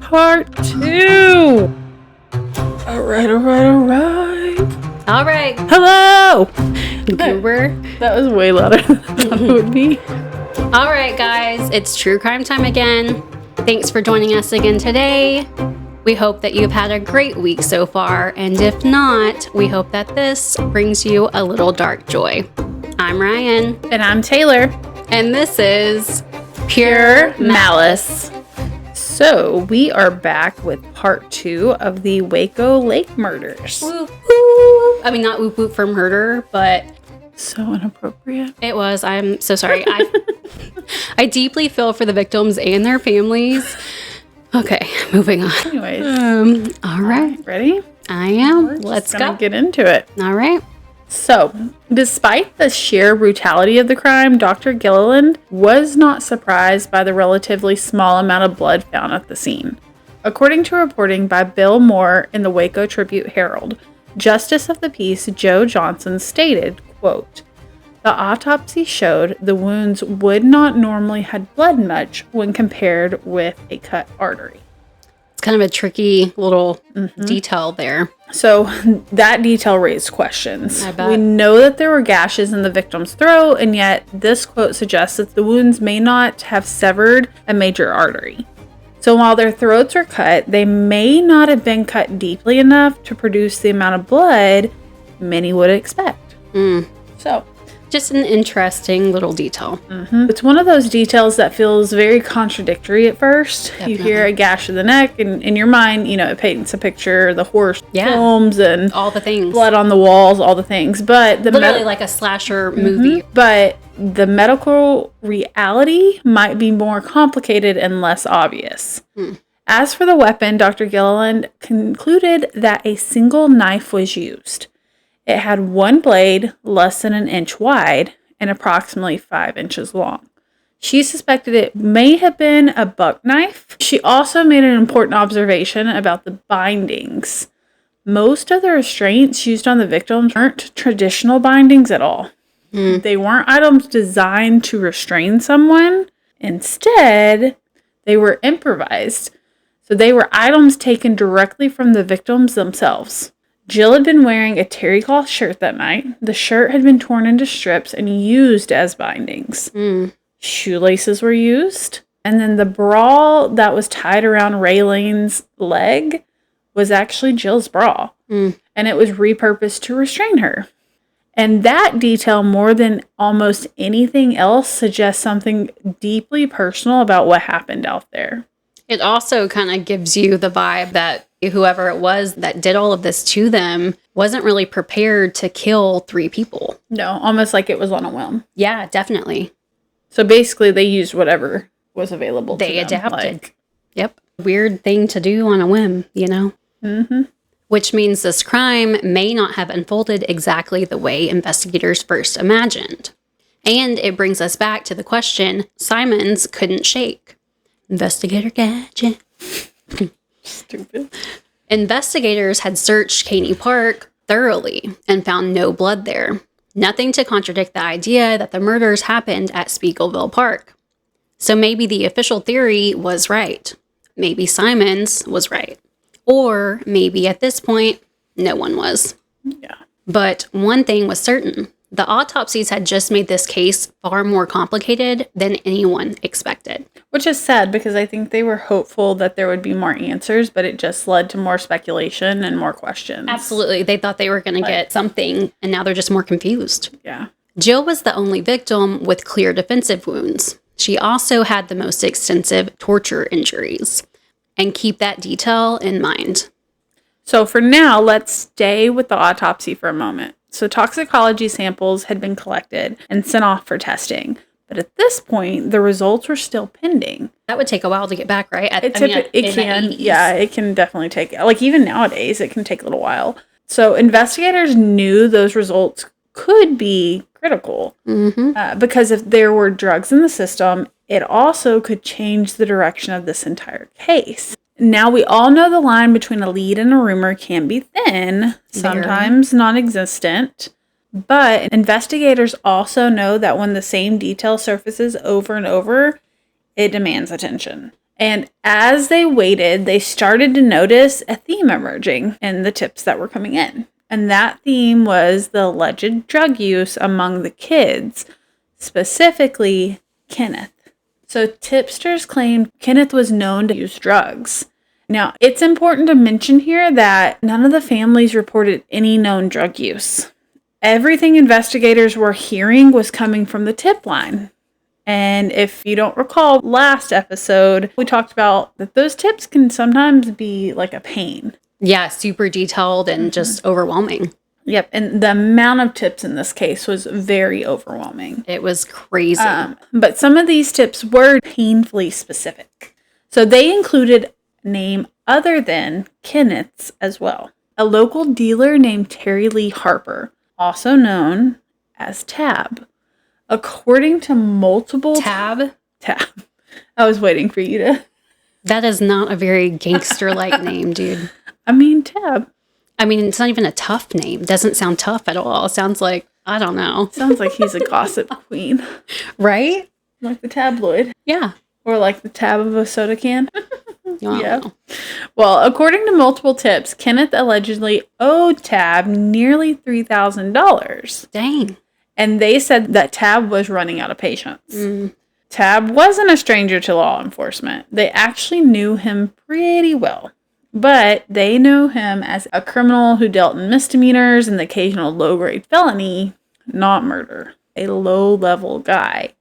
part 2. All right. All right. Hello. Goober. That was way louder than I thought it would be. All right, guys. It's true crime time again. Thanks for joining us again today. We hope that you've had a great week so far, and if not, we hope that this brings you a little dark joy. I'm Ryan. And I'm Taylor. And this is Pure Malice. So, we are back with part 2 of the Waco Lake Murders. Whoop, whoop. I mean, not whoop whoop for murder, but... So inappropriate. It was. I'm so sorry. I deeply feel for the victims and their families. Okay, moving on. Anyways. All right. Ready? I am. Let's go. Get into it. All right. So, despite the sheer brutality of the crime, Dr. Gilliland was not surprised by the relatively small amount of blood found at the scene. According to reporting by Bill Moore in the Waco Tribune-Herald, Justice of the Peace Joe Johnson stated, quote, "The autopsy showed the wounds would not normally have bled much when compared with a cut artery." It's kind of a tricky little detail there. So that detail raised questions. I bet. We know that there were gashes in the victim's throat, and yet this quote suggests that the wounds may not have severed a major artery. So while their throats were cut, they may not have been cut deeply enough to produce the amount of blood many would expect. So, just an interesting little detail. it's one of those details that feels very contradictory at first. Definitely. You hear a gash in the neck, and in your mind, it paints a picture, the horse Yeah. films and All the things. blood on the walls, all the things. But the Literally like a slasher movie. but the medical reality might be more complicated and less obvious. As for the weapon, Dr. Gilliland concluded that a single knife was used. It had one blade, less than an inch wide, and approximately 5 inches long. She suspected it may have been a buck knife. She also made an important observation about the bindings. Most of the restraints used on the victims weren't traditional bindings at all. They weren't items designed to restrain someone. Instead, they were improvised. So they were items taken directly from the victims themselves. Jill had been wearing a terry cloth shirt that night. The shirt had been torn into strips and used as bindings. Shoelaces were used. And then the bra that was tied around Raylene's leg was actually Jill's bra. And it was repurposed to restrain her. And that detail, more than almost anything else, suggests something deeply personal about what happened out there. It also kind of gives you the vibe that whoever it was that did all of this to them wasn't really prepared to kill 3 people. No, almost like it was on a whim. Yeah, definitely. So basically, they used whatever was available to them. They adapted. Yep. Weird thing to do on a whim, Which means this crime may not have unfolded exactly the way investigators first imagined. And it brings us back to the question Simons couldn't shake. Investigator Gadget. Stupid. Investigators had searched Caney Park thoroughly and found no blood there. Nothing to contradict the idea that the murders happened at Spiegelville Park. So maybe the official theory was right. Maybe Simons was right. Or maybe at this point, no one was. Yeah. But one thing was certain. The autopsies had just made this case far more complicated than anyone expected. Which is sad because I think they were hopeful that there would be more answers, but it just led to more speculation and more questions. Absolutely. They thought they were going to get something, and now they're just more confused. Yeah. Jill was the only victim with clear defensive wounds. She also had the most extensive torture injuries. And keep that detail in mind. So for now, let's stay with the autopsy for a moment. So toxicology samples had been collected and sent off for testing. But at this point, the results were still pending. That would take a while to get back, right? It can definitely take, like even nowadays, it can take a little while. So investigators knew those results could be critical because if there were drugs in the system, it also could change the direction of this entire case. Now, we all know the line between a lead and a rumor can be thin, sometimes non-existent, but investigators also know that when the same detail surfaces over and over, it demands attention. And as they waited, they started to notice a theme emerging in the tips that were coming in. And that theme was the alleged drug use among the kids, specifically Kenneth. So tipsters claimed Kenneth was known to use drugs. Now, it's important to mention here that none of the families reported any known drug use. Everything investigators were hearing was coming from the tip line. And if you don't recall, last episode, we talked about that those tips can sometimes be like a pain. Yeah, super detailed and just overwhelming. Yep, and the amount of tips in this case was very overwhelming. It was crazy. But some of these tips were painfully specific. So they included a name other than Kenneth's as well. A local dealer named Terry Lee Harper, also known as Tab. According to multiple... Tab? Tab. I was waiting for you to... That is not a very gangster-like name, dude. I mean, Tab. I mean, it's not even a tough name. It doesn't sound tough at all. It sounds like, I don't know. Sounds like he's a gossip queen. Right? Like the tabloid. Yeah. Or like the tab of a soda can. Yeah. Well, according to multiple tips, Kenneth allegedly owed Tab nearly $3,000. Dang. And they said that Tab was running out of patience. Tab wasn't a stranger to law enforcement. They actually knew him pretty well. But they knew him as a criminal who dealt in misdemeanors and the occasional low-grade felony, not murder. A low-level guy.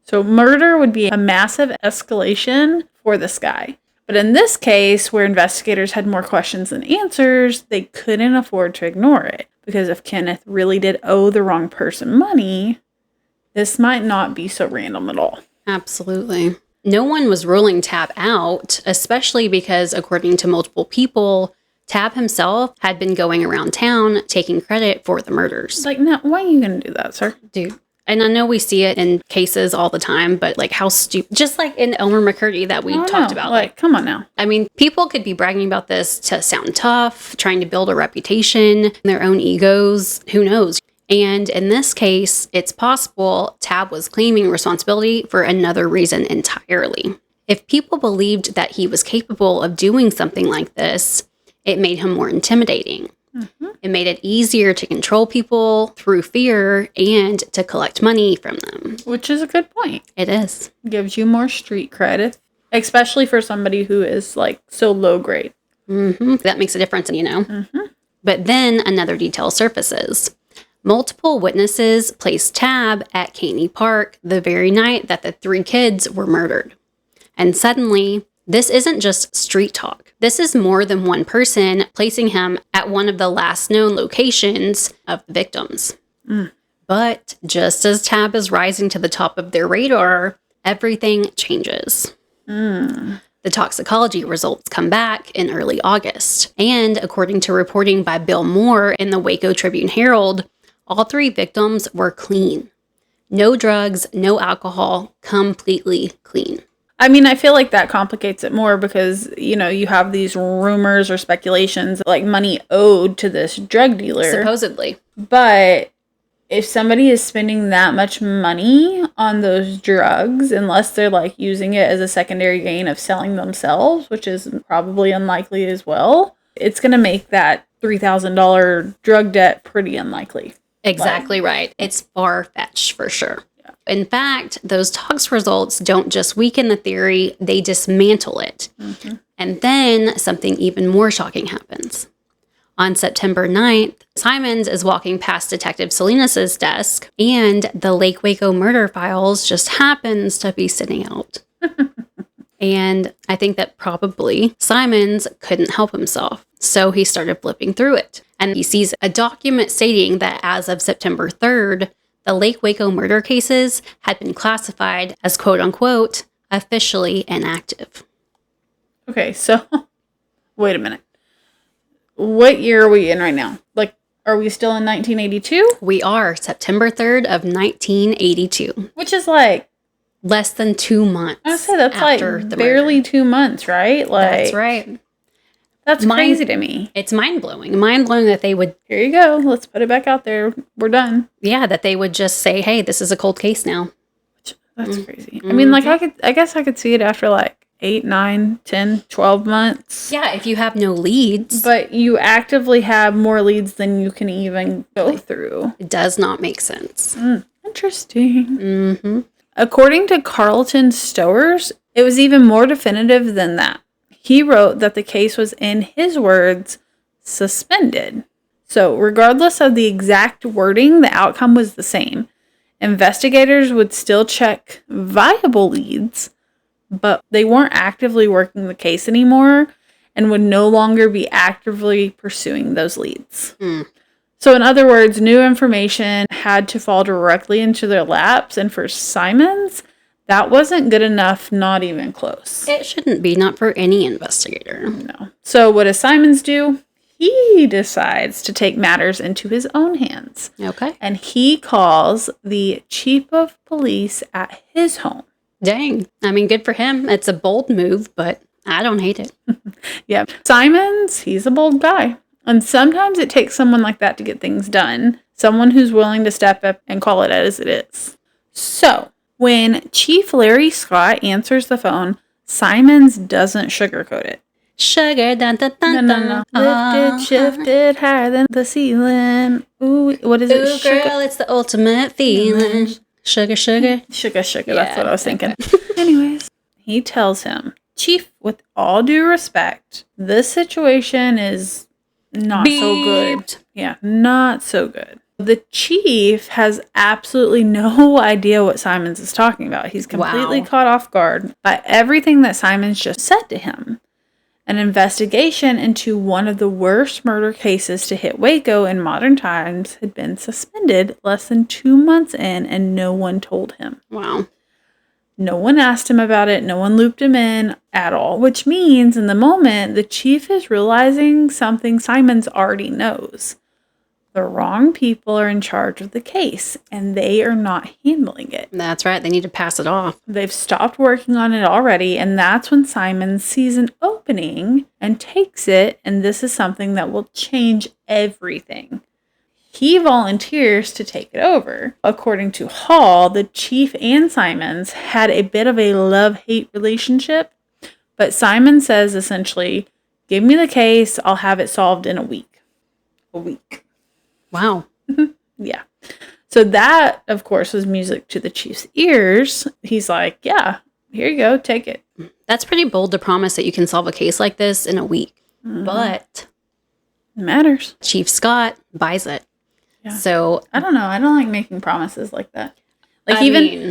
So murder would be a massive escalation for this guy. But in this case, where investigators had more questions than answers, they couldn't afford to ignore it. Because if Kenneth really did owe the wrong person money, this might not be so random at all. Absolutely. No one was ruling Tab out, especially because, according to multiple people, Tab himself had been going around town taking credit for the murders. Like, no, why are you going to do that, sir? Dude. And I know we see it in cases all the time, but like how stupid, just like in Elmer McCurdy that we talked about. Like, come on now. I mean, people could be bragging about this to sound tough, trying to build a reputation, their own egos, who knows? And in this case, it's possible Tab was claiming responsibility for another reason entirely. If people believed that he was capable of doing something like this, it made him more intimidating. It made it easier to control people through fear and to collect money from them. Which is a good point. It is. Gives you more street credit, especially for somebody who is like so low grade. That makes a difference, you know. But then another detail surfaces. Multiple witnesses placed Tab at Caney Park the very night that the 3 kids were murdered. And suddenly, this isn't just street talk. This is more than one person placing him at one of the last known locations of the victims. But just as Tab is rising to the top of their radar, everything changes. The toxicology results come back in early August. And according to reporting by Bill Moore in the Waco Tribune-Herald, all 3 victims were clean. No drugs, no alcohol, completely clean. I mean, I feel like that complicates it more because, you know, you have these rumors or speculations like money owed to this drug dealer. Supposedly. But if somebody is spending that much money on those drugs, unless they're like using it as a secondary gain of selling themselves, which is probably unlikely as well, it's going to make that $3,000 drug debt pretty unlikely. Exactly right. It's far-fetched for sure. In fact, those tox results don't just weaken the theory, they dismantle it. And then something even more shocking happens. On September 9th, Simons is walking past Detective Salinas' desk, and the Lake Waco murder files just happens to be sitting out. And I think that probably Simons couldn't help himself, so he started flipping through it. And he sees a document stating that as of September 3rd, the Lake Waco murder cases had been classified as quote-unquote officially inactive. Okay, so wait a minute. What year are we in right now? Like, are we still in 1982? We are September 3rd of 1982. Which is like... less than 2 months. I would say that's like barely 2 months, right? Like, that's right. That's crazy to me. It's mind-blowing. Mind-blowing that they would... Here you go. Let's put it back out there. We're done. Yeah, that they would just say, hey, this is a cold case now. That's crazy. I mean, like, I guess I could see it after, like, 8, 9, 10, 12 months. Yeah, if you have no leads. But you actively have more leads than you can even go through. It does not make sense. Interesting. Mm-hmm. According to Carlton Stowers, it was even more definitive than that. He wrote that the case was, in his words, suspended. So regardless of the exact wording, the outcome was the same. Investigators would still check viable leads, but they weren't actively working the case anymore and would no longer be actively pursuing those leads. So in other words, new information had to fall directly into their laps, and for Simons, that wasn't good enough, not even close. It shouldn't be, not for any investigator. No. So what does Simons do? He decides to take matters into his own hands. Okay. And he calls the chief of police at his home. Dang. I mean, good for him. It's a bold move, but I don't hate it. Yeah. Simons, he's a bold guy. And sometimes it takes someone like that to get things done. Someone who's willing to step up and call it as it is. So, when Chief Larry Scott answers the phone, Simons doesn't sugarcoat it. Sugar, dun, dun, dun, No. Lifted, shifted, higher than the ceiling. Ooh, what is it? Ooh, girl, it's the ultimate feeling. Sugar. Sugar. That's what I was thinking. Anyways, he tells him, Chief, with all due respect, this situation is not so good. Yeah, not so good. The chief has absolutely no idea what Simons is talking about. He's completely caught off guard by everything that Simons just said to him. An investigation into one of the worst murder cases to hit Waco in modern times had been suspended less than 2 months in, and no one told him. Wow. No one asked him about it. No one looped him in at all, which means in the moment, the chief is realizing something Simons already knows. The wrong people are in charge of the case, and they are not handling it. That's right. They need to pass it off. They've stopped working on it already, and that's when Simons sees an opening and takes it, and this is something that will change everything. He volunteers to take it over. According to Hall, the chief and Simons had a bit of a love-hate relationship, but Simons says essentially, give me the case, I'll have it solved in a week. A week. Wow. Yeah. So that, of course, was music to the chief's ears. He's like, yeah, here you go, take it. That's pretty bold to promise that you can solve a case like this in a week. Mm-hmm. But it matters. Chief Scott buys it. Yeah. So I don't know. I don't like making promises like that. Like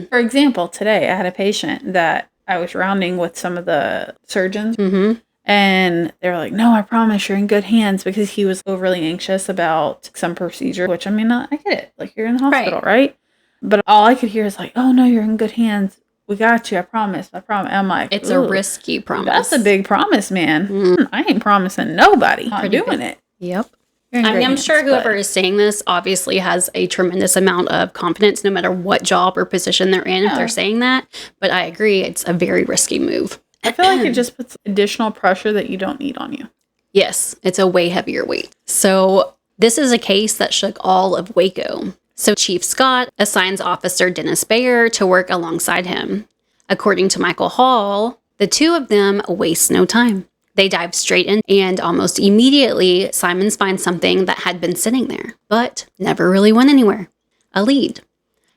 for example, today I had a patient that I was rounding with some of the surgeons. Mm-hmm. And they were like, no, I promise you're in good hands, because he was overly anxious about some procedure, which I mean, I get it. Like, you're in the hospital, right? But all I could hear is like, oh, no, you're in good hands. We got you. I promise. I'm like, it's a risky promise. That's a big promise, man. I ain't promising nobody. Not doing it. Yep. I'm sure whoever is saying this obviously has a tremendous amount of confidence no matter what job or position they're in if they're saying that. But I agree, it's a very risky move. I feel like it just puts additional pressure that you don't need on you. Yes, it's a way heavier weight. So this is a case that shook all of Waco. So Chief Scott assigns Officer Dennis Bayer to work alongside him. According to Michael Hall, the two of them waste no time. They dive straight in, and almost immediately, Simons finds something that had been sitting there, but never really went anywhere. A lead.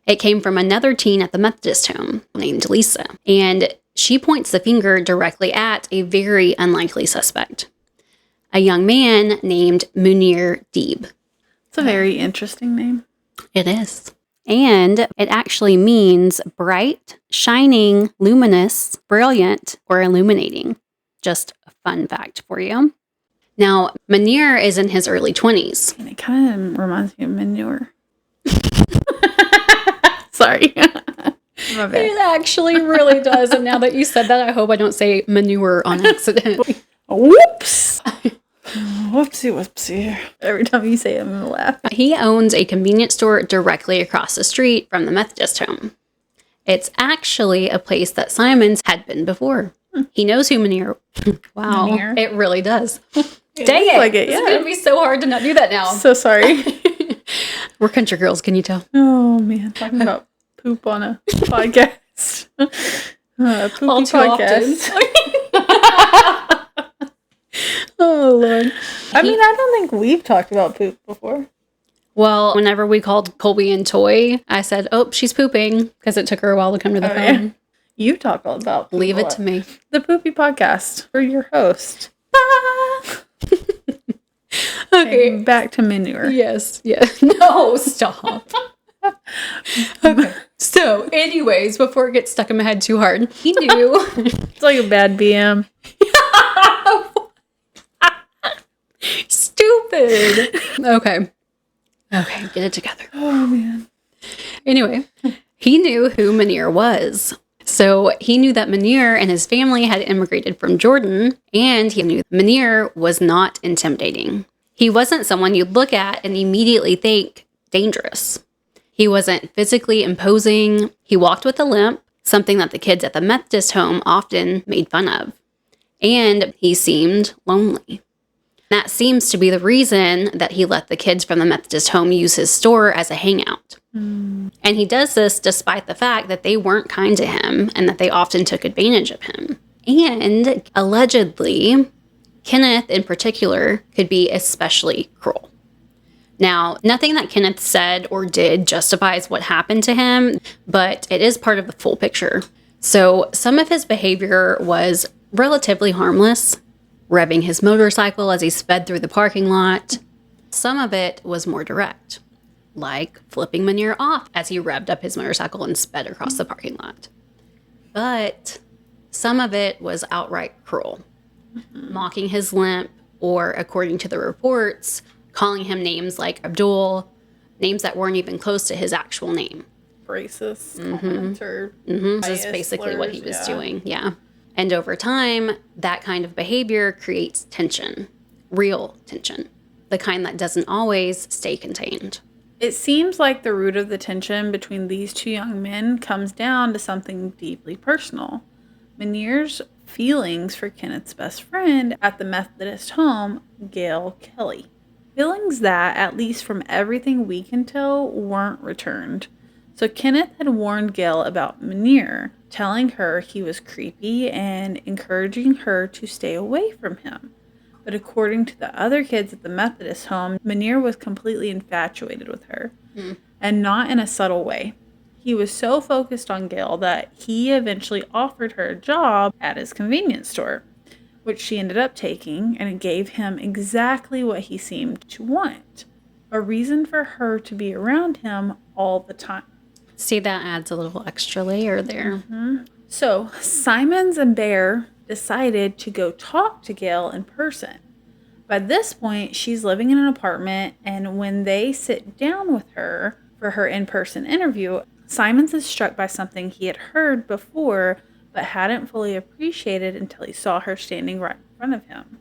It came from another teen at the Methodist home named Lisa, and she points the finger directly at a very unlikely suspect. A young man named Muneer Deeb. It's a very interesting name. It is. And it actually means bright, shining, luminous, brilliant, or illuminating. Just a fun fact for you. Now, Muneer is in his early 20s. And it kind of reminds me of manure. Sorry. It actually really does. And now that you said that, I hope I don't say manure on accident. Whoops. Whoopsie. Every time you say it, I'm going to laugh. He owns a convenience store directly across the street from the Methodist home. It's actually a place that Simons had been before. He knows who Muneer. Wow. Muneer. It really does. Dang it. Like it. It's going to be so hard to not do that now. So sorry. We're country girls, can you tell? Oh, man. Talking about poop on a podcast. Poopy all too podcast. often. Oh, Lord. I mean, I don't think we've talked about poop before. Well, whenever we called Colby and Toy, I said, oh, she's pooping, because it took her a while to come to the phone. Yeah. You talk all about poop. Leave it to me. The Poopy Podcast for your host. Okay. And back to manure. Yes. No, stop. Okay. So, anyways, before it gets stuck in my head too hard, he knew. It's like a bad BM. Stupid. Okay, get it together. Oh, man. Anyway, he knew who Muneer was. So he knew that Muneer and his family had immigrated from Jordan, and he knew Muneer was not intimidating. He wasn't someone you'd look at and immediately think dangerous. He wasn't physically imposing. He walked with a limp, something that the kids at the Methodist home often made fun of. And he seemed lonely. That seems to be the reason that he let the kids from the Methodist home use his store as a hangout. And he does this despite the fact that they weren't kind to him and that they often took advantage of him. And allegedly, Kenneth in particular could be especially cruel. Now, nothing that Kenneth said or did justifies what happened to him, but it is part of the full picture. So some of his behavior was relatively harmless, revving his motorcycle as he sped through the parking lot. Some of it was more direct, like flipping Muneer off as he revved up his motorcycle and sped across the parking lot. But some of it was outright cruel, mocking his limp, or according to the reports, calling him names like Abdul, names that weren't even close to his actual name. Racist. This is basically what he was doing, yeah. And over time, that kind of behavior creates tension, real tension, the kind that doesn't always stay contained. It seems like the root of the tension between these two young men comes down to something deeply personal. Muneer's feelings for Kenneth's best friend at the Methodist home, Gail Kelly. Feelings that, at least from everything we can tell, weren't returned. So Kenneth had warned Gail about Muneer, telling her he was creepy and encouraging her to stay away from him. But according to the other kids at the Methodist home, Muneer was completely infatuated with her, and not in a subtle way. He was so focused on Gail that he eventually offered her a job at his convenience store, which she ended up taking, and it gave him exactly what he seemed to want, a reason for her to be around him all the time. See, that adds a little extra layer there. So Simons and Bear decided to go talk to Gail in person. By this point, she's living in an apartment, and when they sit down with her for her in-person interview, Simons is struck by something he had heard before but hadn't fully appreciated until he saw her standing right in front of him.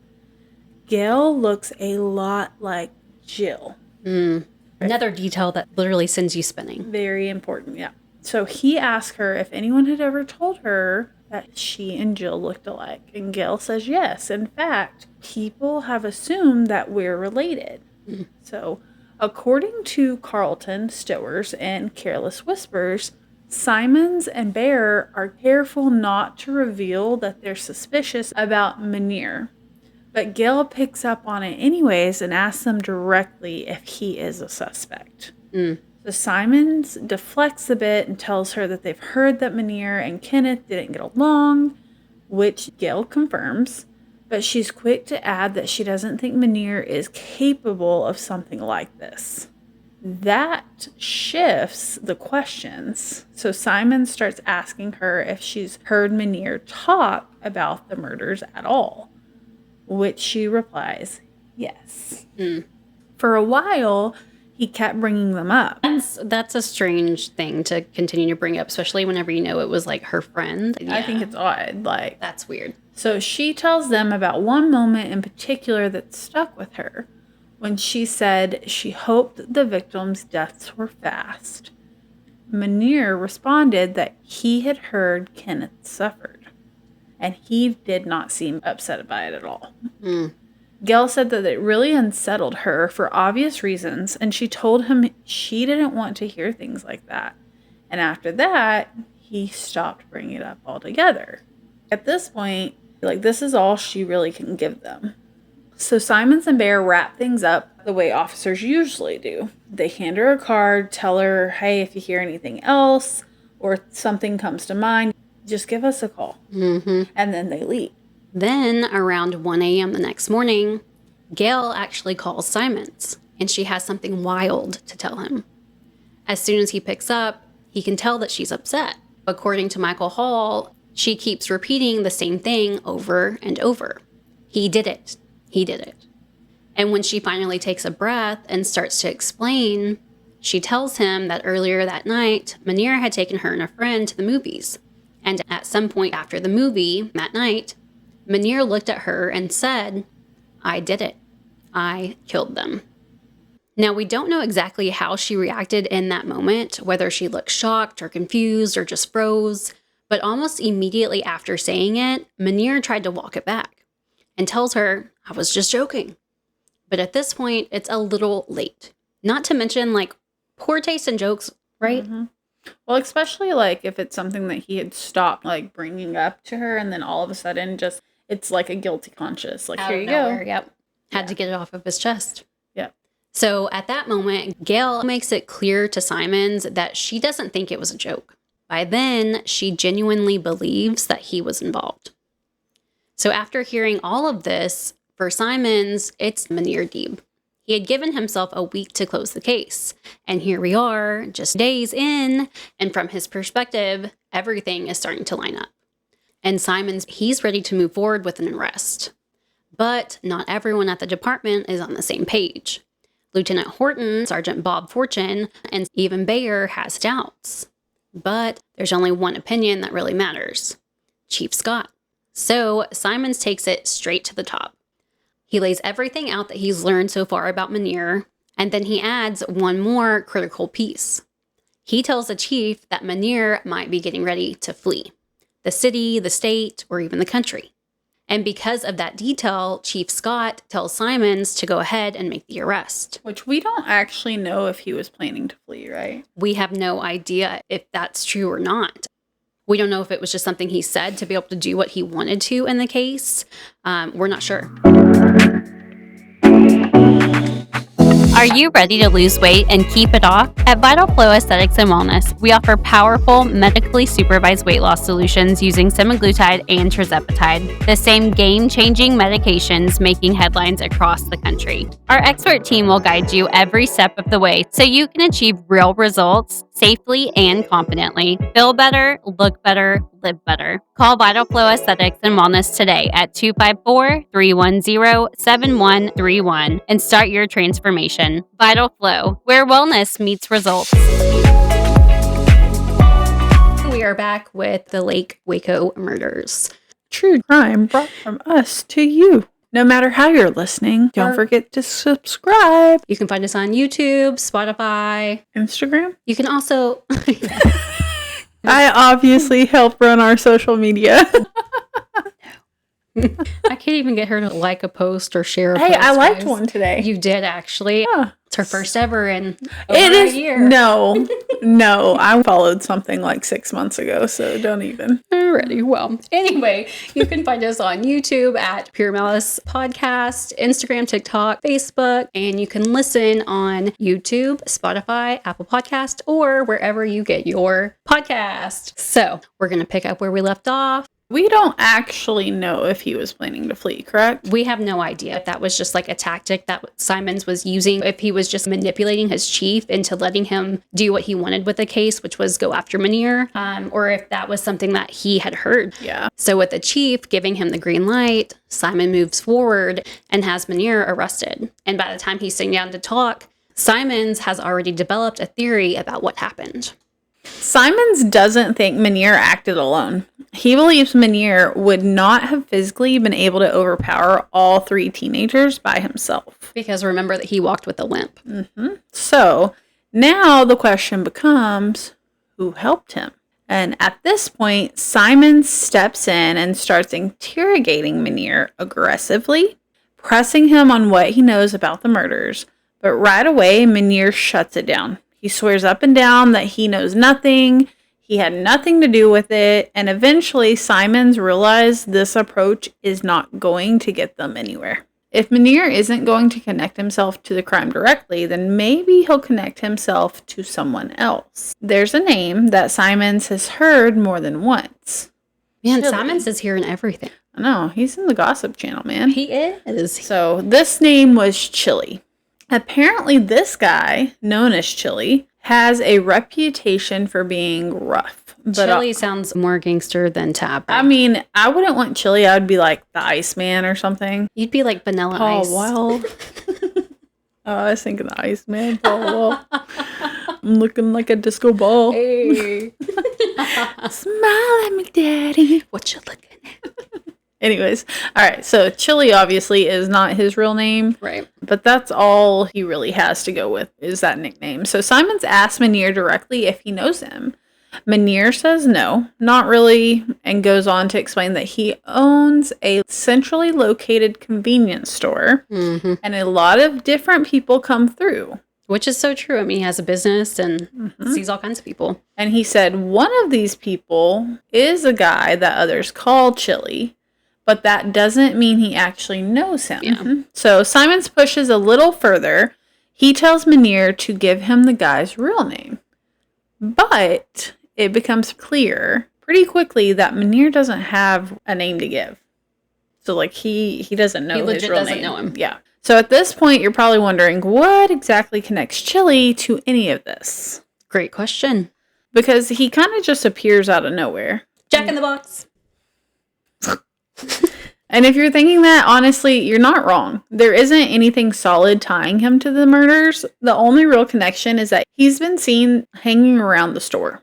Gail looks a lot like Jill. Another detail that literally sends you spinning. Very important, yeah. So he asked her if anyone had ever told her that she and Jill looked alike. And Gail says yes. In fact, people have assumed that we're related. So according to Carlton Stowers and Careless Whispers, Simons and Bear are careful not to reveal that they're suspicious about Muneer. But Gail picks up on it anyways and asks them directly if he is a suspect. So Simons deflects a bit and tells her that they've heard that Muneer and Kenneth didn't get along, which Gail confirms. But she's quick to add that she doesn't think Muneer is capable of something like this. That shifts the questions. So Simon starts asking her if she's heard Muneer talk about the murders at all, which she replies, yes. For a while, he kept bringing them up. That's a strange thing to continue to bring up, especially whenever you know it was like her friend. Yeah. I think it's odd. That's weird. So she tells them about one moment in particular that stuck with her, when she said she hoped the victims' deaths were fast. Muneer responded that he had heard Kenneth suffered, and he did not seem upset by it at all. Gail said that it really unsettled her for obvious reasons, and she told him she didn't want to hear things like that. And after that, he stopped bringing it up altogether. At this point, like, this is all she really can give them. So Simons and Bear wrap things up the way officers usually do. They hand her a card, tell her, hey, if you hear anything else or something comes to mind, just give us a call. Mm-hmm. And then they leave. Then around 1 a.m. the next morning, Gail actually calls Simons, and she has something wild to tell him. As soon as he picks up, he can tell that she's upset. According to Michael Hall, she keeps repeating the same thing over and over. He did it. He did it. And when she finally takes a breath and starts to explain, she tells him that earlier that night, Muneer had taken her and a friend to the movies. And at some point after the movie, that night, Muneer looked at her and said, I did it. I killed them. Now, we don't know exactly how she reacted in that moment, whether she looked shocked or confused or just froze, but almost immediately after saying it, Muneer tried to walk it back and tells her, I was just joking. But at this point, it's a little late. Not to mention, like, poor taste in jokes, right? Mm-hmm. Well, especially, like, if it's something that he had stopped, like, bringing up to her, and then all of a sudden just, it's like a guilty conscience. Like, here you go. Yep. Had to get it off of his chest. Yep. So at that moment, Gail makes it clear to Simons that she doesn't think it was a joke. By then, she genuinely believes that he was involved. So after hearing all of this, for Simons, it's Muneer Deeb. He had given himself a week to close the case. And here we are, just days in, and from his perspective, everything is starting to line up. And Simons, he's ready to move forward with an arrest. But not everyone at the department is on the same page. Lieutenant Horton, Sergeant Bob Fortune, and even Bayer has doubts. But there's only one opinion that really matters. Chief Scott. So Simons takes it straight to the top. He lays everything out that he's learned so far about Muneer, and then he adds one more critical piece. He tells the chief that Muneer might be getting ready to flee. The city, the state, or even the country. And because of that detail, Chief Scott tells Simons to go ahead and make the arrest. Which we don't actually know if he was planning to flee, right? We have no idea if that's true or not. We don't know if it was just something he said to be able to do what he wanted to in the case. We're not sure. Are you ready to lose weight and keep it off? At Vital Flow Aesthetics and Wellness, we offer powerful, medically supervised weight loss solutions using semaglutide and tirzepatide, the same game-changing medications making headlines across the country. Our expert team will guide you every step of the way so you can achieve real results safely and confidently. Feel better, look better, live better. Call Vital Flow Aesthetics and Wellness today at 254-310-7131 and start your transformation. Vital Flow, where wellness meets results. We are back with the Lake Waco Murders. True crime brought from us to you. No matter how you're listening, don't forget to subscribe. You can find us on YouTube, Spotify, Instagram. You can also... I obviously help run our social media. I can't even get her to like a post or share a post. Hey, I liked guys. one today. You did, actually. Yeah. It's her first ever in over It a is. year. No. I followed something like 6 months ago, so don't even. Alrighty. Well, anyway, you can find us on YouTube at Pure Malice Podcast, Instagram, TikTok, Facebook, and you can listen on YouTube, Spotify, Apple Podcast, or wherever you get your podcast. So we're going to pick up where we left off. We don't actually know if he was planning to flee, correct? We have no idea if that was just like a tactic that Simons was using, if he was just manipulating his chief into letting him do what he wanted with the case, which was go after Muneer, or if that was something that he had heard. Yeah. So with the chief giving him the green light, Simon moves forward and has Muneer arrested. And by the time he's sitting down to talk, Simons has already developed a theory about what happened. Simons doesn't think Muneer acted alone. He believes Muneer would not have physically been able to overpower all three teenagers by himself. Because remember that he walked with a limp. Mm-hmm. So now the question becomes, who helped him? And at this point, Simons steps in and starts interrogating Muneer aggressively, pressing him on what he knows about the murders. But right away, Muneer shuts it down. He swears up and down that he knows nothing. He had nothing to do with it, and eventually Simons realized this approach is not going to get them anywhere. If Muneer isn't going to connect himself to the crime directly, then maybe he'll connect himself to someone else. There's a name that Simons has heard more than once. Man, Chili. Simons is hearing everything. I know, he's in the Gossip Channel, man. He is. So this name was Chili. Apparently this guy, known as Chili, has a reputation for being rough. But Chili sounds more gangster than Tab. I mean, I wouldn't want Chili. I would be like the Iceman or something. You'd be like Vanilla Ice. Oh, well. I was thinking the Iceman. Oh, well. I'm looking like a disco ball. Hey. Smile at me, daddy. What you looking at? Anyways, all right. So Chili obviously is not his real name. Right. But that's all he really has to go with is that nickname. So Simons asked Muneer directly if he knows him. Muneer says no, not really, and goes on to explain that he owns a centrally located convenience store and a lot of different people come through. Which is so true. I mean, he has a business and sees all kinds of people. And he said one of these people is a guy that others call Chili, but that doesn't mean he actually knows him. Yeah. So Simons pushes a little further. He tells Muneer to give him the guy's real name. But it becomes clear pretty quickly that Muneer doesn't have a name to give. So, like, he doesn't know his real name. Doesn't know him. Yeah. So at this point, you're probably wondering, what exactly connects Chili to any of this? Great question. Because he kind of just appears out of nowhere. Jack in the Box. And if you're thinking that, honestly, you're not wrong. There isn't anything solid tying him to the murders. The only real connection is that he's been seen hanging around the store.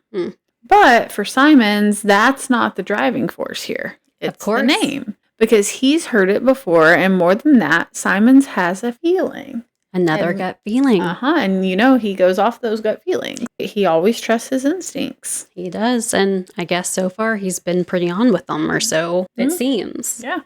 But for Simons, that's not the driving force here. It's the name. Because he's heard it before, and more than that, Simons has a feeling. Another gut feeling. And he goes off those gut feelings. He always trusts his instincts. He does, and I guess so far he's been pretty on with them, or so it seems. Yeah.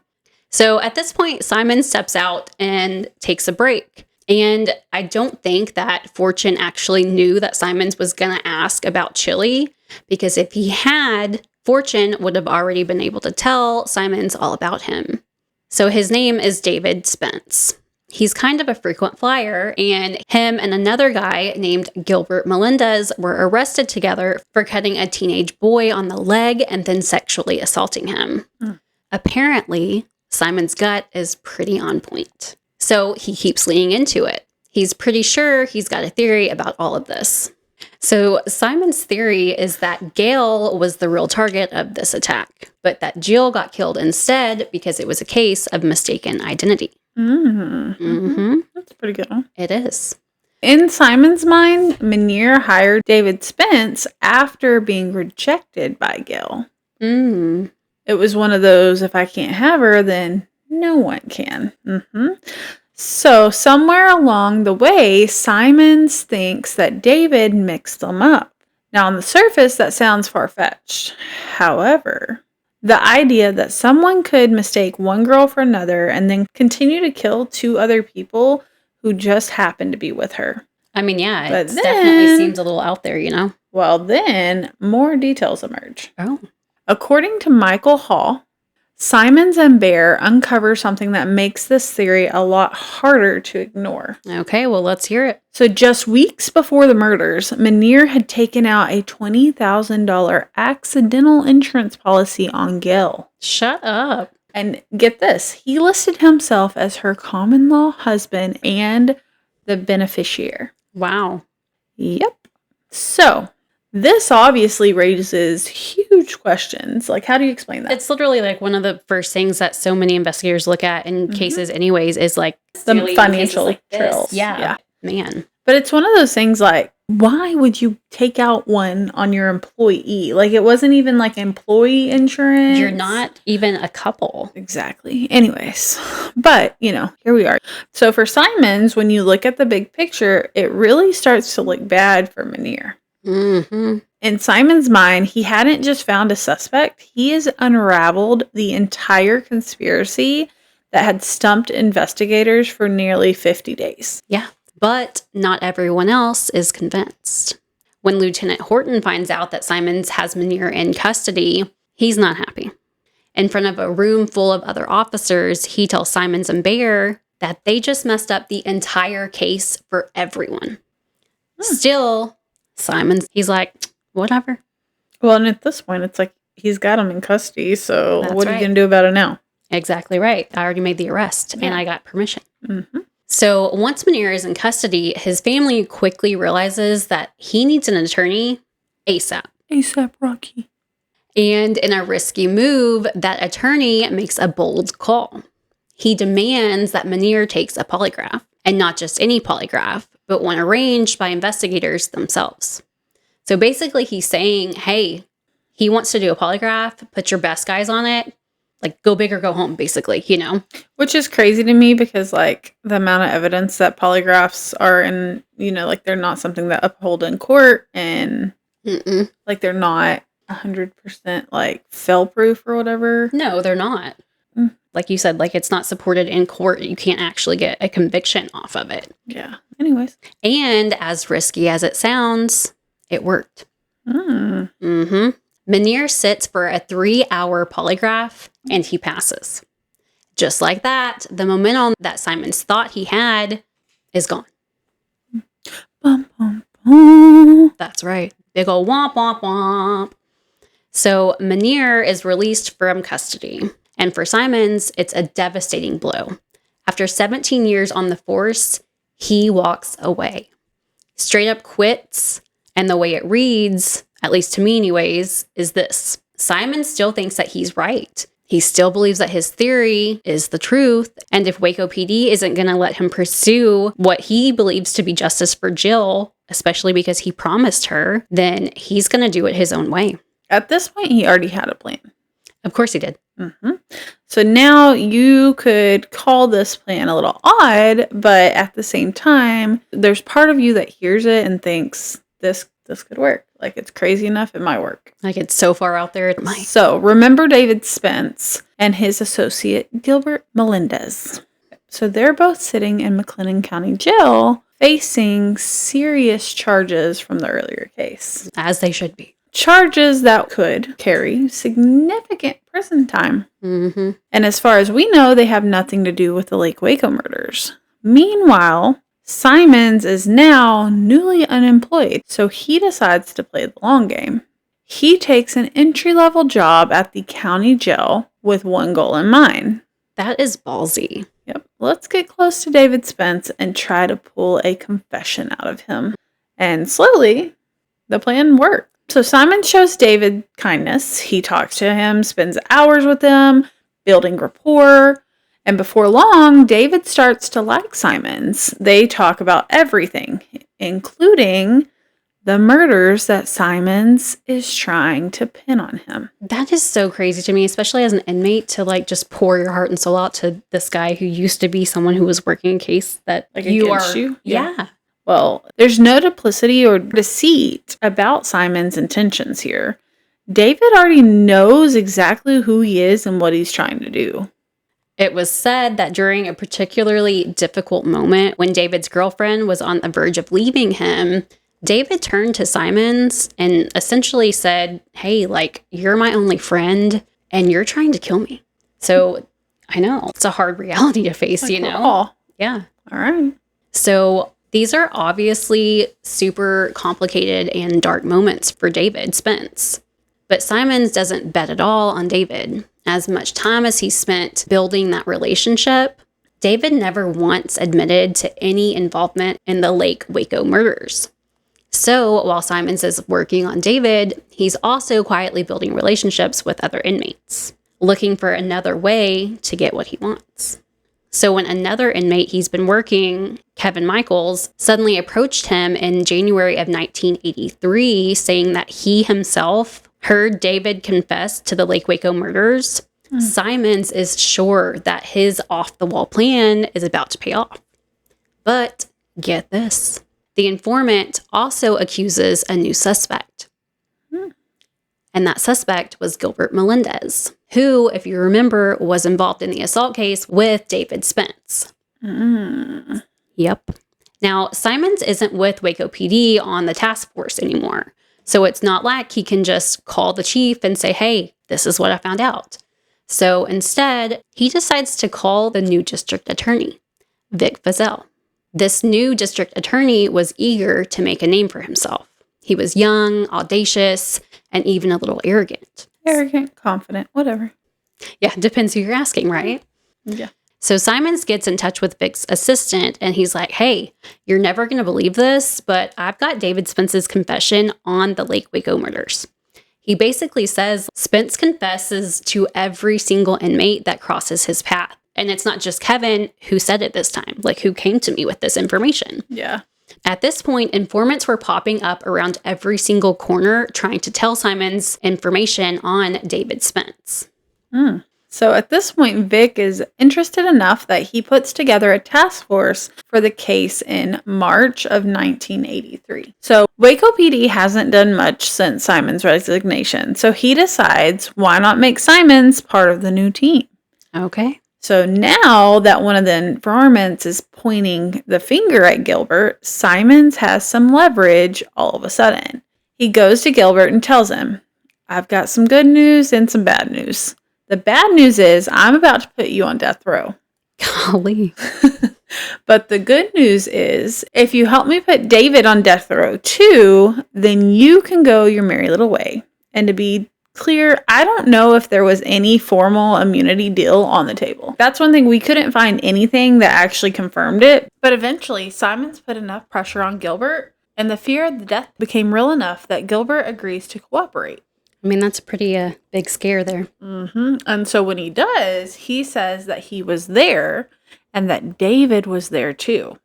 So at this point, Simon steps out and takes a break. And I don't think that Fortune actually knew that Simons was going to ask about Chili, because if he had, Fortune would have already been able to tell Simons all about him. So his name is David Spence. He's kind of a frequent flyer, and him and another guy named Gilbert Melendez were arrested together for cutting a teenage boy on the leg and then sexually assaulting him. Apparently, Simon's gut is pretty on point. So he keeps leaning into it. He's pretty sure he's got a theory about all of this. So Simon's theory is that Gail was the real target of this attack, but that Jill got killed instead because it was a case of mistaken identity. That's pretty good, huh? It is. In Simon's mind, Muneer hired David Spence after being rejected by Gail. It was one of those, if I can't have her, then no one can. So somewhere along the way, Simons thinks that David mixed them up. Now, on the surface, that sounds far-fetched. However, the idea that someone could mistake one girl for another and then continue to kill two other people who just happened to be with her. I mean, yeah, it definitely seems a little out there, Well, then more details emerge. Oh. According to Michael Hall, Simons and Bear uncover something that makes this theory a lot harder to ignore. Okay, well, let's hear it. So just weeks before the murders, Muneer had taken out a $20,000 accidental insurance policy on Gail. Shut up. And get this, he listed himself as her common-law husband and the beneficiary. Wow. Yep. So this obviously raises huge questions. Like, how do you explain that? It's literally like one of the first things that so many investigators look at in cases anyways is like the financial trails. Yeah. Man. But it's one of those things like, why would you take out one on your employee? Like, it wasn't even like employee insurance. You're not even a couple. Exactly. Anyways, but, here we are. So for Simons, when you look at the big picture, it really starts to look bad for Muneer. In Simon's mind, he hadn't just found a suspect. He has unraveled the entire conspiracy that had stumped investigators for nearly 50 days. Yeah. But not everyone else is convinced. When Lieutenant Horton finds out that Simons has Muneer in custody, he's not happy. In front of a room full of other officers, he tells Simons and Bear that they just messed up the entire case for everyone. Still, Simons, he's like, whatever. Well, and at this point, it's like he's got him in custody, so That's what are right. you going to do about it now? Exactly right. I already made the arrest, and I got permission. Mm-hmm. So once Muneer is in custody, his family quickly realizes that he needs an attorney ASAP. ASAP Rocky. And in a risky move, that attorney makes a bold call. He demands that Muneer takes a polygraph, and not just any polygraph, but one arranged by investigators themselves. So basically he's saying, hey, he wants to do a polygraph, put your best guys on it, like go big or go home, basically, you know? Which is crazy to me because, like, the amount of evidence that polygraphs are in, you know, like, they're not something that uphold in court and, like, they're not 100%, like, fail-proof or whatever. No, they're not. Like you said, like, it's not supported in court. You can't actually get a conviction off of it. Yeah. Anyways. And as risky as it sounds, it worked. Muneer sits for a 3-hour polygraph and he passes. Just like that, the momentum that Simons thought he had is gone. Bum, bum, bum. That's right. Big ol' womp, womp, womp. So Muneer is released from custody. And for Simons, it's a devastating blow. After 17 years on the force, he walks away. Straight up quits. And the way it reads, at least to me anyways, is this. Simons still thinks that he's right. He still believes that his theory is the truth. And if Waco PD isn't going to let him pursue what he believes to be justice for Jill, especially because he promised her, then he's going to do it his own way. At this point, he already had a plan. Of course he did. So now you could call this plan a little odd, but at the same time, there's part of you that hears it and thinks this could work. Like, it's crazy enough, it might work. Like, it's so far out there, it might. So remember David Spence and his associate Gilbert Melendez. So they're both sitting in McLennan County Jail facing serious charges from the earlier case. As they should be. Charges that could carry significant prison time. Mm-hmm. And as far as we know, they have nothing to do with the Lake Waco murders. Meanwhile, Simons is now newly unemployed, so he decides to play the long game. He takes an entry-level job at the county jail with one goal in mind. That is ballsy. Yep. Let's get close to David Spence and try to pull a confession out of him. And slowly, the plan worked. So Simon shows David kindness. He talks to him, spends hours with him, building rapport. And before long, David starts to like Simons. They talk about everything, including the murders that Simons is trying to pin on him. That is so crazy to me, especially as an inmate, to like just pour your heart and soul out to this guy who used to be someone who was working a case that Like you against are. you? Yeah. Well, there's no duplicity or deceit about Simon's intentions here. David already knows exactly who he is and what he's trying to do. It was said that during a particularly difficult moment when David's girlfriend was on the verge of leaving him, David turned to Simons and essentially said, hey, like, you're my only friend and you're trying to kill me. So I know it's a hard reality to face, Like, you know? oh, Yeah. all right. So these are obviously super complicated and dark moments for David Spence. But Simons doesn't bet at all on David. As much time as he spent building that relationship, David never once admitted to any involvement in the Lake Waco murders. So while Simons is working on David, he's also quietly building relationships with other inmates, looking for another way to get what he wants. So when another inmate he's been working, Kevin Michaels, suddenly approached him in January of 1983, saying that he himself heard David confess to the Lake Waco murders, Simons is sure that his off-the-wall plan is about to pay off. But get this. The informant also accuses a new suspect. And that suspect was Gilbert Melendez, who, if you remember, was involved in the assault case with David Spence. Yep. Now, Simons isn't with Waco PD on the task force anymore. So it's not like he can just call the chief and say, hey, this is what I found out. So instead, he decides to call the new district attorney, Vic Feazell. This new district attorney was eager to make a name for himself. He was young, audacious, and even a little arrogant. Arrogant, confident, whatever. Yeah, depends who you're asking, right? Yeah. So Simons gets in touch with Vic's assistant and he's like, hey, you're never going to believe this, but I've got David Spence's confession on the Lake Waco murders. He basically says Spence confesses to every single inmate that crosses his path. And it's not just Kevin who said it this time, like who came to me with this information. Yeah. At this point, informants were popping up around every single corner trying to tell Simons information on David Spence. So at this point, Vic is interested enough that he puts together a task force for the case in March of 1983. So Waco PD hasn't done much since Simons' resignation. So he decides, why not make Simons part of the new team? Okay. So now that one of the informants is pointing the finger at Gilbert, Simons has some leverage all of a sudden. He goes to Gilbert and tells him, I've got some good news and some bad news. The bad news is I'm about to put you on death row. Golly. But the good news is if you help me put David on death row too, then you can go your merry little way. And to be clear, I don't know if there was any formal immunity deal on the table. That's one thing, we couldn't find anything that actually confirmed it. But eventually, Simons put enough pressure on Gilbert, and the fear of the death became real enough that Gilbert agrees to cooperate. I mean, that's a pretty big scare there. And so when he does, he says that he was there and that David was there too.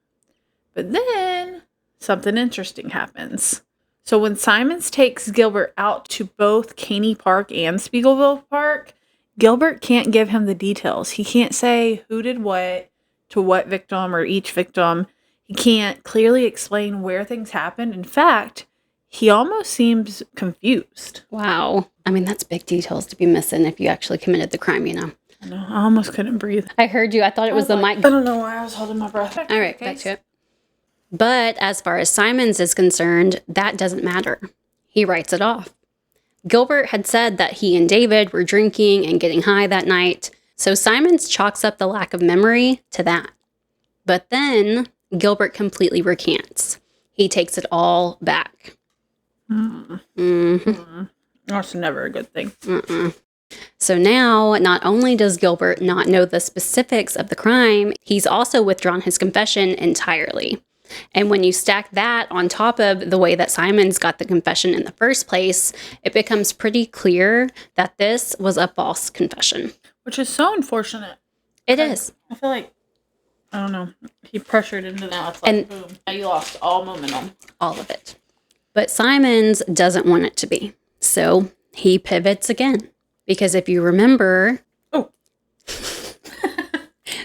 But then something interesting happens. So when Simons takes Gilbert out to both Caney Park and Spiegelville Park, Gilbert can't give him the details. He can't say who did what to what victim or each victim. He can't clearly explain where things happened. In fact, he almost seems confused. Wow. I mean, that's big details to be missing if you actually committed the crime, you know. I know. I almost couldn't breathe. I heard you. I thought it was the mic. I don't know why I was holding my breath. All right, back to it. But as far as Simons is concerned, that doesn't matter. He writes it off. Gilbert had said that he and David were drinking and getting high that night, so Simons chalks up the lack of memory to that. But then Gilbert completely recants. He takes it all back. That's never a good thing. So now, not only does Gilbert not know the specifics of the crime, he's also withdrawn his confession entirely. And when you stack that on top of the way that Simons got the confession in the first place, it becomes pretty clear that this was a false confession. Which is so unfortunate. It is. I feel like, I don't know, he pressured into that. It's like, And- boom. Now you lost all momentum. All of it. But Simons doesn't want it to be. So he pivots again. Because if you remember... Oh.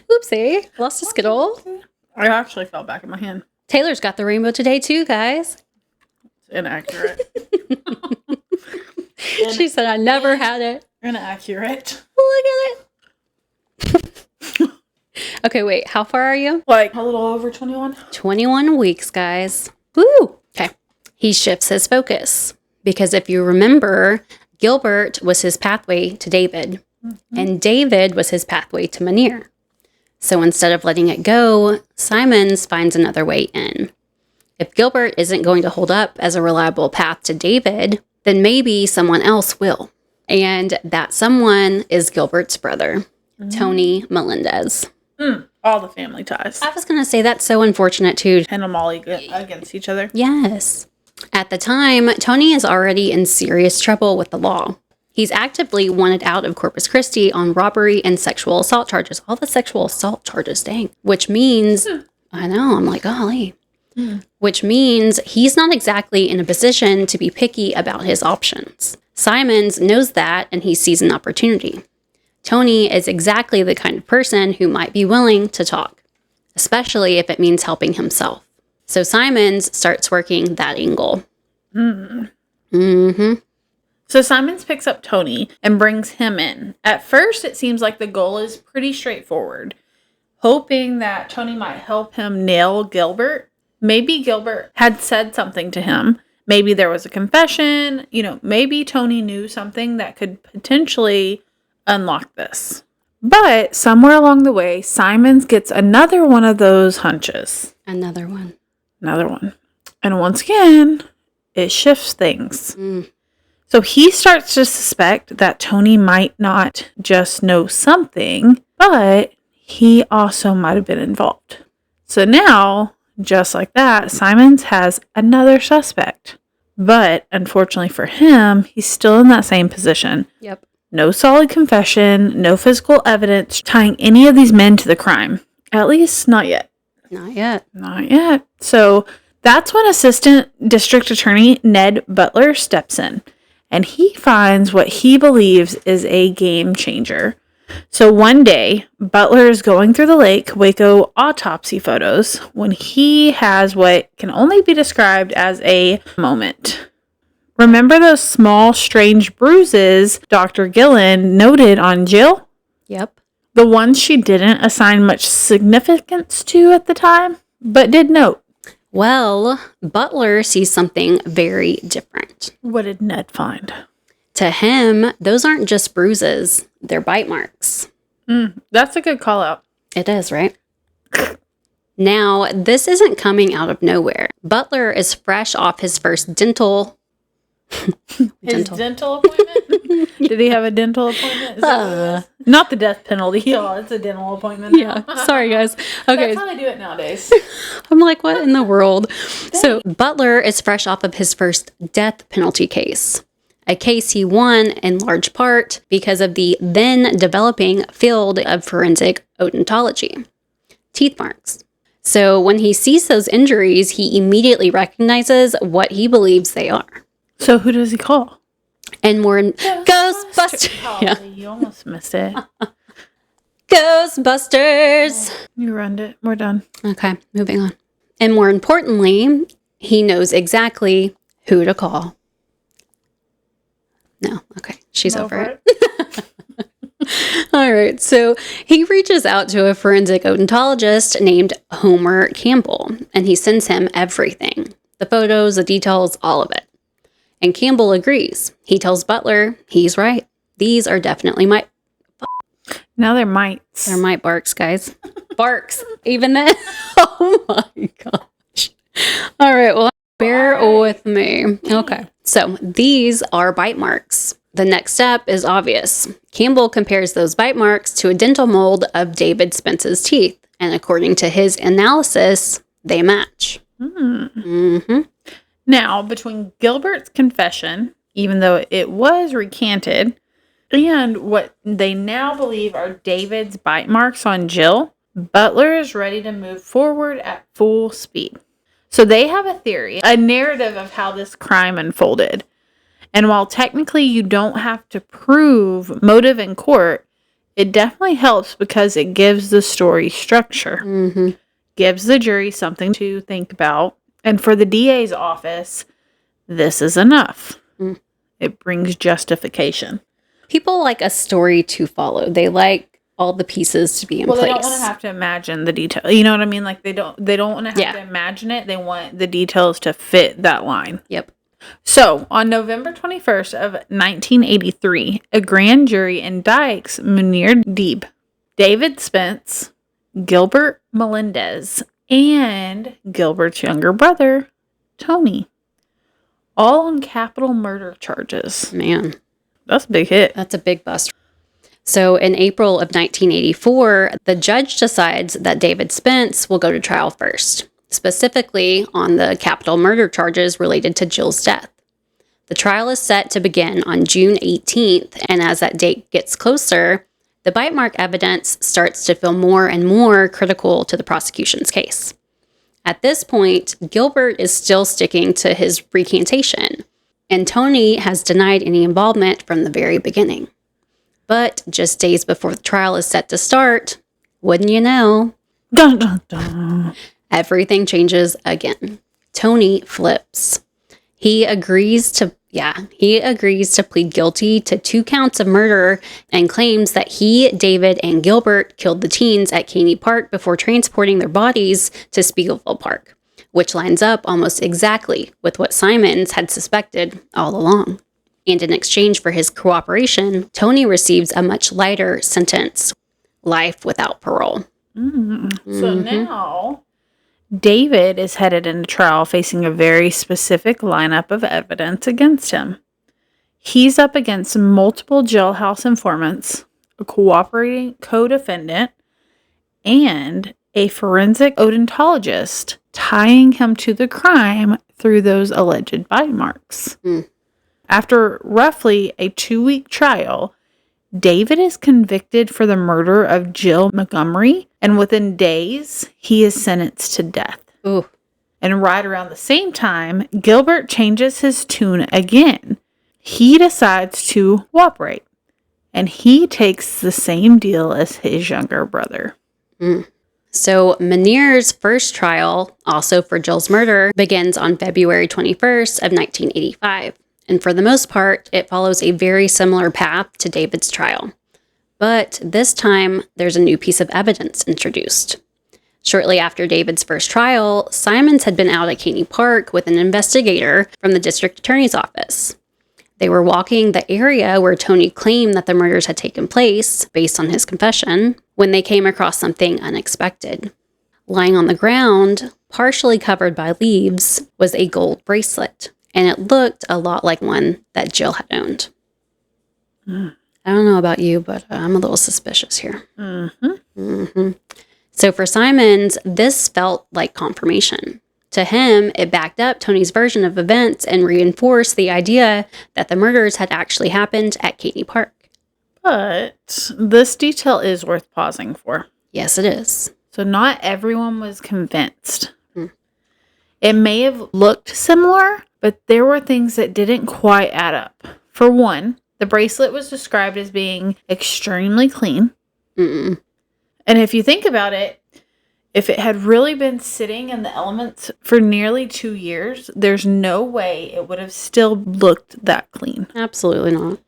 Oopsie. Lost a Skittle. I actually fell back in my hand. Taylor's got the rainbow today too, guys. It's inaccurate. She said, I never had it. Inaccurate. Look at it. Okay, wait. How far are you? Like a little over 21. 21 weeks, guys. Woo! Okay. He shifts his focus. Because if you remember, Gilbert was his pathway to David. And David was his pathway to Muneer. So instead of letting it go, Simons finds another way in. If Gilbert isn't going to hold up as a reliable path to David, then maybe someone else will. And that someone is Gilbert's brother, Toni Melendez. All the family ties. I was going to say that's so unfortunate too. And them all against each other. Yes. At the time, Toni is already in serious trouble with the law. He's actively wanted out of Corpus Christi on robbery and sexual assault charges. All the sexual assault charges, dang. Which means, I know, I'm like, golly. Which means he's not exactly in a position to be picky about his options. Simons knows that and he sees an opportunity. Toni is exactly the kind of person who might be willing to talk, especially if it means helping himself. So Simons starts working that angle. So Simons picks up Toni and brings him in. At first, it seems like the goal is pretty straightforward, hoping that Toni might help him nail Gilbert. Maybe Gilbert had said something to him. Maybe there was a confession. Maybe Toni knew something that could potentially unlock this. But somewhere along the way, Simons gets another one of those hunches. Another one. And once again, it shifts things. So he starts to suspect that Toni might not just know something, but he also might have been involved. So now, just like that, Simons has another suspect. But unfortunately for him, he's still in that same position. Yep. No solid confession, no physical evidence tying any of these men to the crime. At least not yet. Not yet. So that's when Assistant District Attorney Ned Butler steps in. And he finds what he believes is a game changer. So one day, Butler is going through the Lake Waco autopsy photos when he has what can only be described as a moment. Remember those small, strange bruises Dr. Gillen noted on Jill? Yep. The ones she didn't assign much significance to at the time, but did note. Well, Butler sees something very different. What did Ned find? To him, those aren't just bruises, they're bite marks. That's a good call out. It is, right? Now, this isn't coming out of nowhere. Butler is fresh off his first dental appointment? Did he have a dental appointment? Is that what it is? Not the death penalty. It's a dental appointment. Yeah, sorry guys. Okay. That's how they do it nowadays. I'm like, what in the world? So Butler is fresh off of his first death penalty case. A case he won in large part because of the then developing field of forensic odontology. Teeth marks. So when he sees those injuries, he immediately recognizes what he believes they are. So who does he call? And more in Ghostbusters. Oh, Yeah. you almost missed it. Ghostbusters. You ruined it. We're done. Okay, moving on. And more importantly, he knows exactly who to call. No, okay, she's over it. All right, so he reaches out to a forensic odontologist named Homer Campbell, and he sends him everything. The photos, the details, all of it. And Campbell agrees. He tells Butler he's right. These are definitely Now they're mites. They're mite barks, guys. Barks. Even then. Oh my gosh. All right, well, bear with me. Okay, so these are bite marks. The next step is obvious. Campbell compares those bite marks to a dental mold of David Spence's teeth. And according to his analysis, they match. Now, between Gilbert's confession, even though it was recanted, and what they now believe are David's bite marks on Jill, Butler is ready to move forward at full speed. So they have a theory, a narrative of how this crime unfolded. And while technically you don't have to prove motive in court, it definitely helps because it gives the story structure. Gives the jury something to think about. And for the DA's office, this is enough. It brings justification. People like a story to follow. They like all the pieces to be in place. Well, they don't want to have to imagine the detail. You know what I mean? Like they don't want to have to imagine it. They want the details to fit that line. Yep. So, on November 21st of 1983, a grand jury indicts Muneer Deeb, David Spence, Gilbert Melendez, and Gilbert's younger brother, Toni, all on capital murder charges. Man. That's a big hit. That's a big bust. So in April of 1984, the judge decides that David Spence will go to trial first, specifically on the capital murder charges related to Jill's death. The trial is set to begin on June 18th, and as that date gets closer, the bite mark evidence starts to feel more and more critical to the prosecution's case. At this point, Gilbert is still sticking to his recantation, and Toni has denied any involvement from the very beginning. But just days before the trial is set to start, wouldn't you know, Dun, dun, dun. everything changes again. Toni flips. He agrees to plead guilty to 2 counts of murder and claims that he, David, and Gilbert killed the teens at Caney Park before transporting their bodies to Spiegelville Park. which lines up almost exactly with what Simons had suspected all along. And in exchange for his cooperation, Toni receives a much lighter sentence, life without parole. So now David is headed into trial facing a very specific lineup of evidence against him. He's up against multiple jailhouse informants, a cooperating co-defendant, and a forensic odontologist tying him to the crime through those alleged bite marks. After roughly a 2-week trial, David is convicted for the murder of Jill Montgomery, and within days, he is sentenced to death. Ooh. And right around the same time, Gilbert changes his tune again. He decides to cooperate, and he takes the same deal as his younger brother. So Muneer's first trial, also for Jill's murder, begins on February 21st of 1985. And for the most part, it follows a very similar path to David's trial. But this time, there's a new piece of evidence introduced. Shortly after David's first trial, Simons had been out at Caney Park with an investigator from the district attorney's office. They were walking the area where Toni claimed that the murders had taken place, based on his confession, when they came across something unexpected. Lying on the ground, partially covered by leaves, was a gold bracelet, and it looked a lot like one that Jill had owned. I don't know about you, but I'm a little suspicious here. So for Simons, this felt like confirmation. To him, it backed up Toni's version of events and reinforced the idea that the murders had actually happened at Caney Park. But this detail is worth pausing for. Yes, it is. So not everyone was convinced. It may have looked similar, but there were things that didn't quite add up. For one, the bracelet was described as being extremely clean. And if you think about it, if it had really been sitting in the elements for nearly 2 years, there's no way it would have still looked that clean. Absolutely not.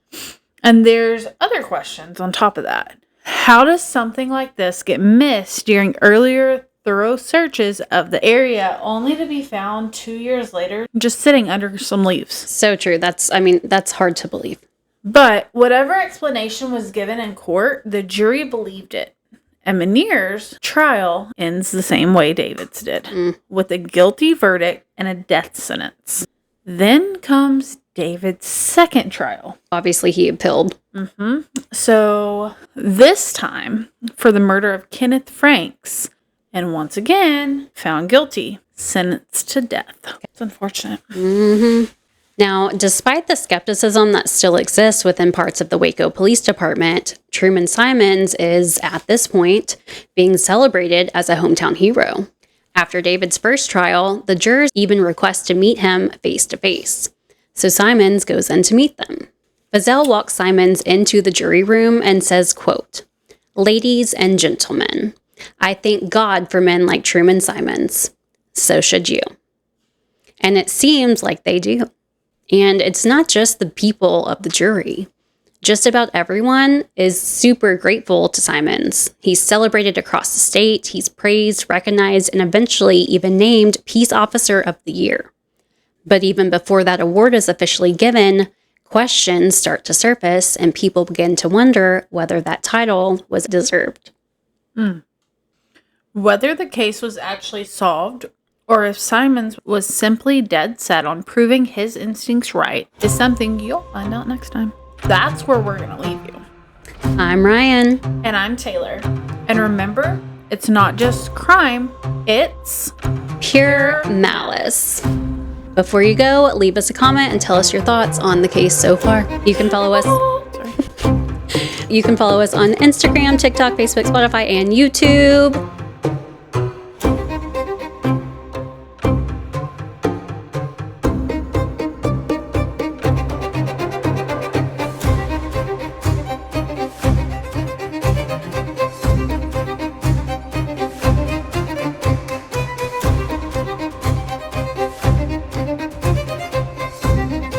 And there's other questions on top of that. How does something like this get missed during earlier thorough searches of the area only to be found 2 years later just sitting under some leaves? So true. That's hard to believe. But whatever explanation was given in court, the jury believed it. And Muneer's trial ends the same way David's did, with a guilty verdict and a death sentence. Then comes David's second trial. Obviously, he appealed. So this time, for the murder of Kenneth Franks, and once again, found guilty, sentenced to death. It's unfortunate. Now, despite the skepticism that still exists within parts of the Waco Police Department, Truman Simons is, at this point, being celebrated as a hometown hero. After David's first trial, the jurors even request to meet him face to face. So Simons goes in to meet them. Bazell walks Simons into the jury room and says, quote, "Ladies and gentlemen, I thank God for men like Truman Simons. So should you." And it seems like they do. And it's not just the people of the jury. Just about everyone is super grateful to Simons. He's celebrated across the state. He's praised, recognized, and eventually even named Peace Officer of the Year. But even before that award is officially given, questions start to surface and people begin to wonder whether that title was deserved. Whether the case was actually solved or if Simons was simply dead set on proving his instincts right is something you'll find out next time. That's where we're going to leave you. I'm Ryan. And I'm Taylor. And remember, it's not just crime, it's Pure Malice. Before you go, leave us a comment and tell us your thoughts on the case so far. You can follow us. You can follow us on Instagram, TikTok, Facebook, Spotify, and YouTube.